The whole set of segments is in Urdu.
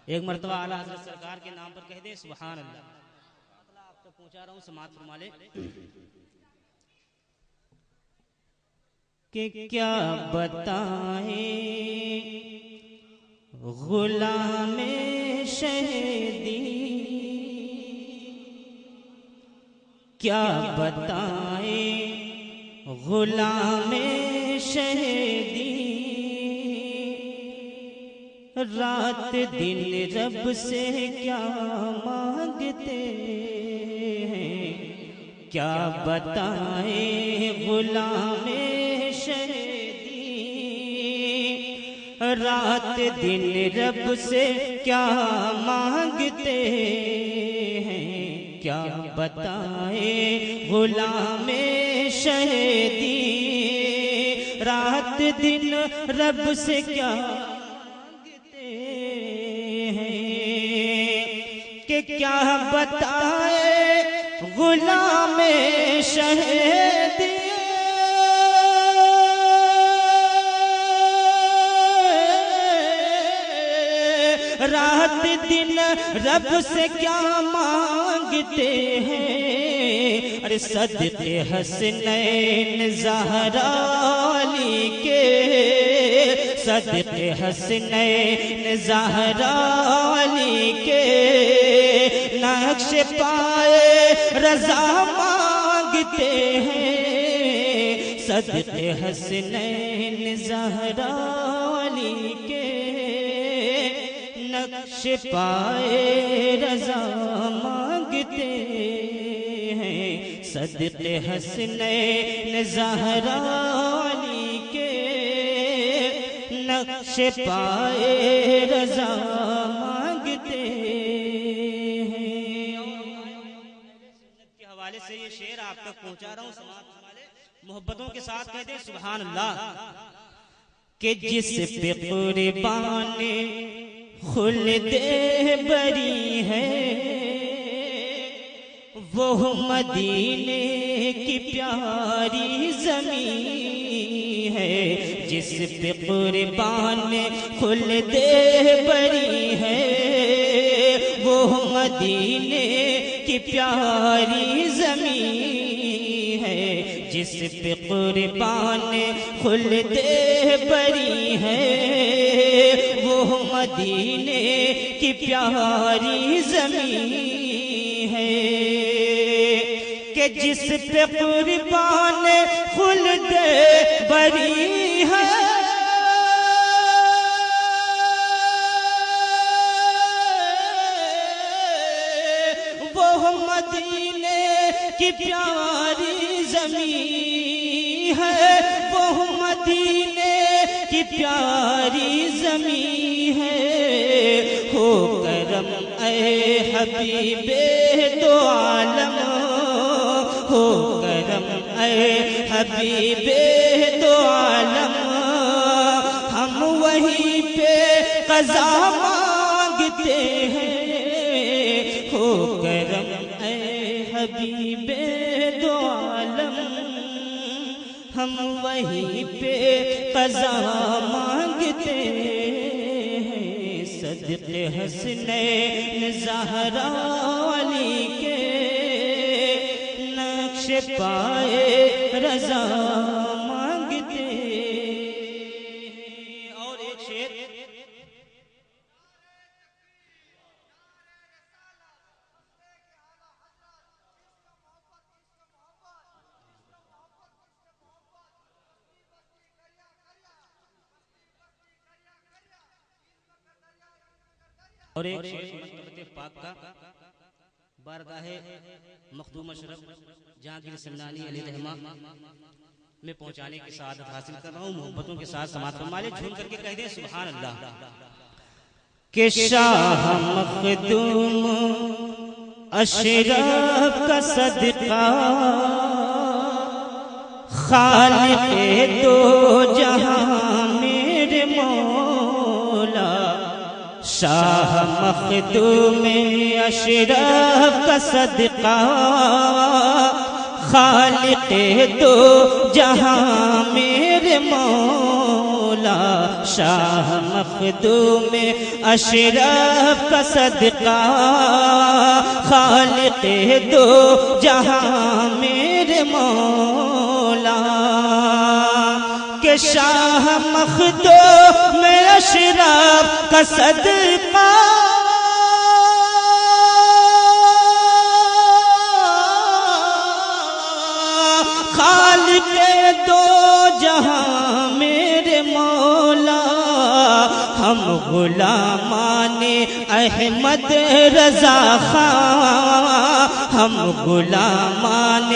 ایک مرتبہ اعلیٰ حضرت سرکار کے نام پر کہہ دے سبحان اللہ. آپ تک پہنچا رہا ہوں، سماعت فرما لے. کہ کیا بتائیں غلام شہیدی، کیا بتائیں غلام شہیدی، رات دن رب سے کیا مانگتے ہیں، کیا بتائیں غلام شہیدی، رات دن رب سے کیا مانگتے ہیں، کیا بتائیں غلام شہیدی، رات دن رب سے کیا مانگتے ہیں، کہ کیا بتائیں غلام شہیدی، رات دن رب سے کیا مانگتے ہیں. ارے صدقے حسنین زہرا علی کے، صدقے حسنین زہرا علی کے، نقش پائے رضا مانگتے ہیں، صدقے حسنین زہرا علی کے، نقش پائے رضا مانگتے ہیں، صدقے حسنین زہرا علی کے، نقش پائے رضا مانگتے ہیں. کے حوالے سے یہ شعر آپ تک پہنچا رہا ہوں، محبتوں کے ساتھ کہہ دیں سبحان اللہ. کہ جس پہ قربان خلد بری ہے، وہ مدینے کی پیاری زمین ہے، جس پہ قربان خلد بری ہے، وہ مدینے کی پیاری زمین ہے، جس پہ قربان خلد بری ہے، وہ مدینے کی پیاری زمین ہے، کہ جس پہ قربان خلد بری ہے، وہ مدینے کی پیاری زمین ہے، وہ مدینے کی پیاری زمین ہے. ہو کرم اے حبیب دو عالم، ہو کرم اے حبیب دو عالم، ہم وہیں پہ قضا مانگتے ہیں، ہو کرم اے حبیب دو عالم، ہم وہیں پہ قضا مانگتے ہیں، صدقے حسنین زہرا علی کے، نقش پائے رضا مانگتے ہیں. اور ایک شعر اور ایک شعر مکتبۃ پاک کا بارگاہ مخدوم اشرف جہانگیر سمنانی علیہ رحمہ میں پہنچانے کی سعادت حاصل کر رہا ہوں. محبتوں کے ساتھ سماعت فرما لے، جھوم کر کے کہہ دیں سبحان اللہ. کہ شاہ مخدوم اشرف کا صدقہ، خالق دو جہاں میرے مولا، شاہ مخدوم اشرف کا صدقہ، خالق دو جہاں میرے مولا، مولا شاہ مخدوم اشرف کا صدقہ خالق دو جہاں میرے مولا کہ شاہ مخدوم اشرف کا صدقہ خالق دو جہاں میرے مولا ہم غلامان احمد رضا خان ہم غلامان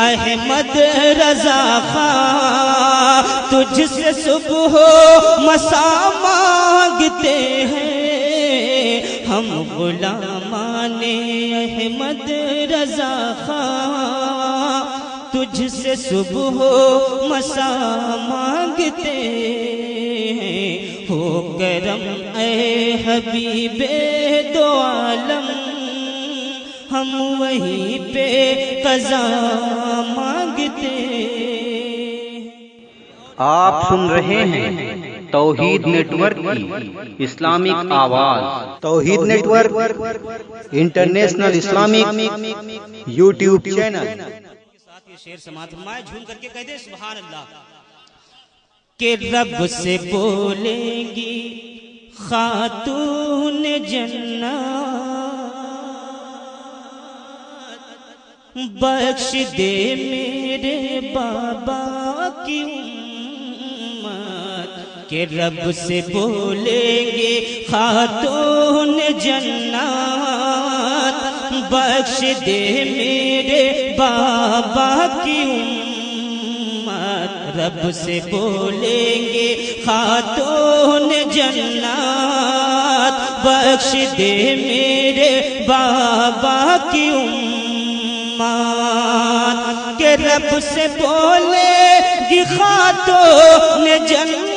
احمد رضا خان تجھ سے صبح و مساء مانگتے ہیں ہم غلامان احمد رضا خان تجھ سے صبح و مساء مانگتے ہیں ہو کرم اے حبیب دو عالم ہم وہیں پہ قضا مانگتے ہیں۔ آپ سن رہے ہیں توحید نیٹ ورک کی اسلامک آواز۔ توحید network international Islamic YouTube channel. شیر سماعت فرمائے جھوم کر کے کہہ دے سبحان اللہ کہ رب سے بولیں گی خاتون جنت بخش دے میرے بابا کی امت کہ رب سے بولیں گے خاتون جنت بخش دے میرے بابا کی امت رب سے بولیں گے خاتون جنت بخش دے میرے بابا کی امت کہ رب سے بولے گی خاتون جنت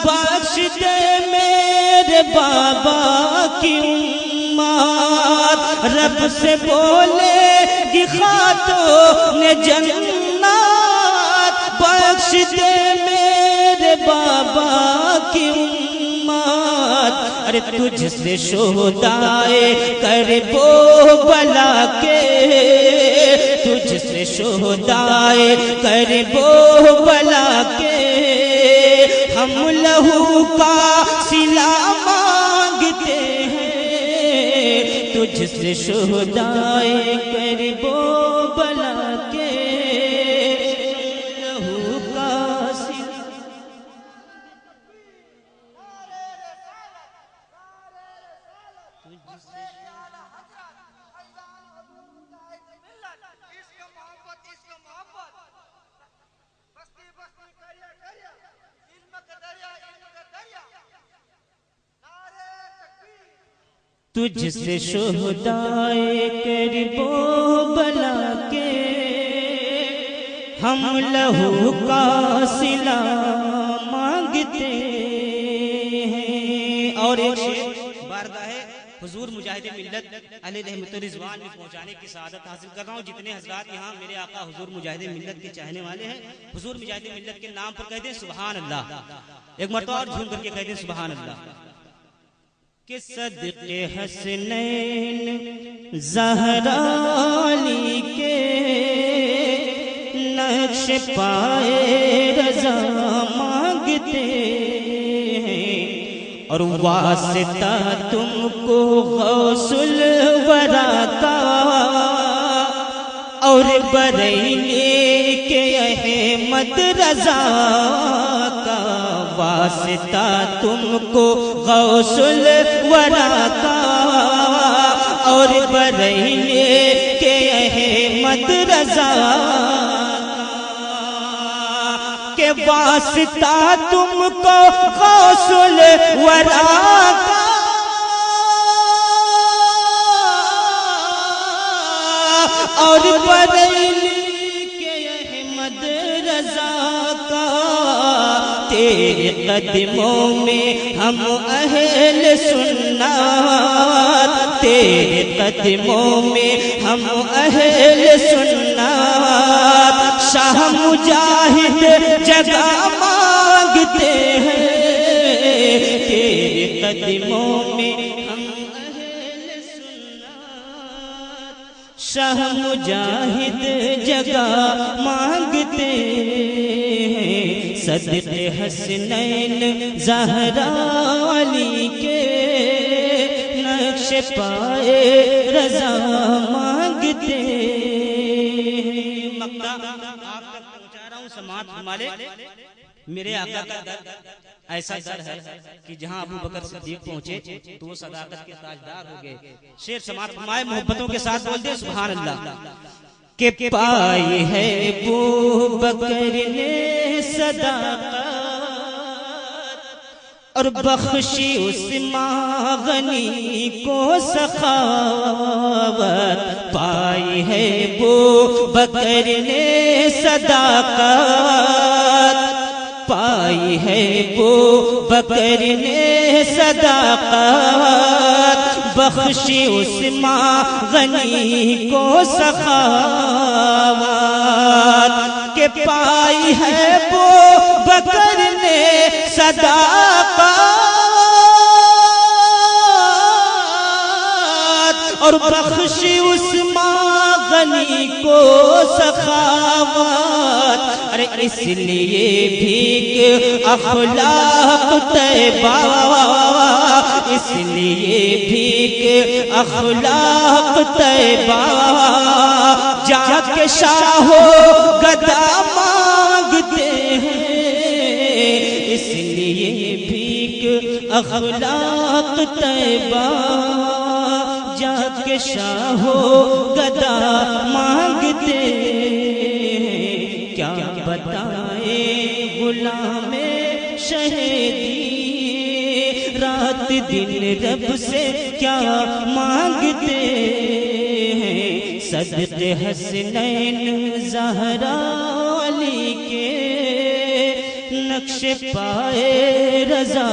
بخش دے میرے بابا کی امت رب سے بولے گی خاتون جنت بخش دے میرے بابا کی امت ارے تجھ سے شہدائے کربلا کے تجھ سے شہدائے کربلا کے ہم لہو کا صلہ مانگتے ہیں تجھ سے شہدائے کربلا کے لہو کا صلہ تجھ سے شہدائے کربلا کے ہم لہو کا صلہ مانگتے ہیں۔ اور ایک شعر بارگاہ حضور مجاہد ملت علیہ رحمت رضوان میں پہنچانے کی سعادت حاصل کر رہا ہوں۔ جتنے حضرات یہاں میرے آقا حضور مجاہد ملت کے چاہنے والے ہیں حضور مجاہد ملت کے نام پر کہہ دیں سبحان اللہ۔ ایک مرتبہ اور جھوم کر کے کہہ دیں سبحان اللہ کہ صدقے حسنین زہرا علی کے نقش پائے رضا مانگتے ہیں اور واسطہ تم کو غوث الورا کا اور بریلی کے احمد رضا کا واسطہ تم کو غوث الورا کا اور بریلی کے احمد رضا کے واسطہ تم کو غوث الورا کا اور بریلی کے احمد رضا کا تیرے قدموں میں ہم اہل سنت تیرے قدموں میں ہم اہل سنت شاہ مجاہد جگہ مانگتے ہیں تیرے قدموں میں ہم اہل سنت شاہ مجاہد جگہ مانگتے ہیں صدق حسنین زہرا علی کے نقش پائے رضا مانگتے ہیں مقطع آپ تک پہنچا رہا ہوں سماعت فرمالے میرے آقا کا در ایسا در ہے کہ جہاں ابو بکر صدیق پہنچے تو وہ صداقت کے تاجدار ہو گئے شعر سماعت فرمائے محبتوں کے ساتھ بول دے سبحان اللہ کہ پائی ہے ابو بکر نے صداقت اور بخشی عثمان غنی کو سخاوت پائی ہے ابو بکر نے صداقت پائی ہے ابو بکر نے صداقت بخشی عثمان غنی کو سخاوت کہ پائی ہے ابو بکر نے صداقت اور بخشی عثمان غنی کو سخاوت ارے اس لیے بھیک اخلاق طیبہ اس لیے بھیک اخلاق طیبہ جا کے شاہو گدا مانگتے ہیں اس لیے بھیک اخلاق طیبہ جا کے شاہو گدا مانگتے کیا بتائے غلام شہیدی رات دن رب سے کیا مانگتے ہیں صدق حسنین زہرا علی کے نقش پائے رضا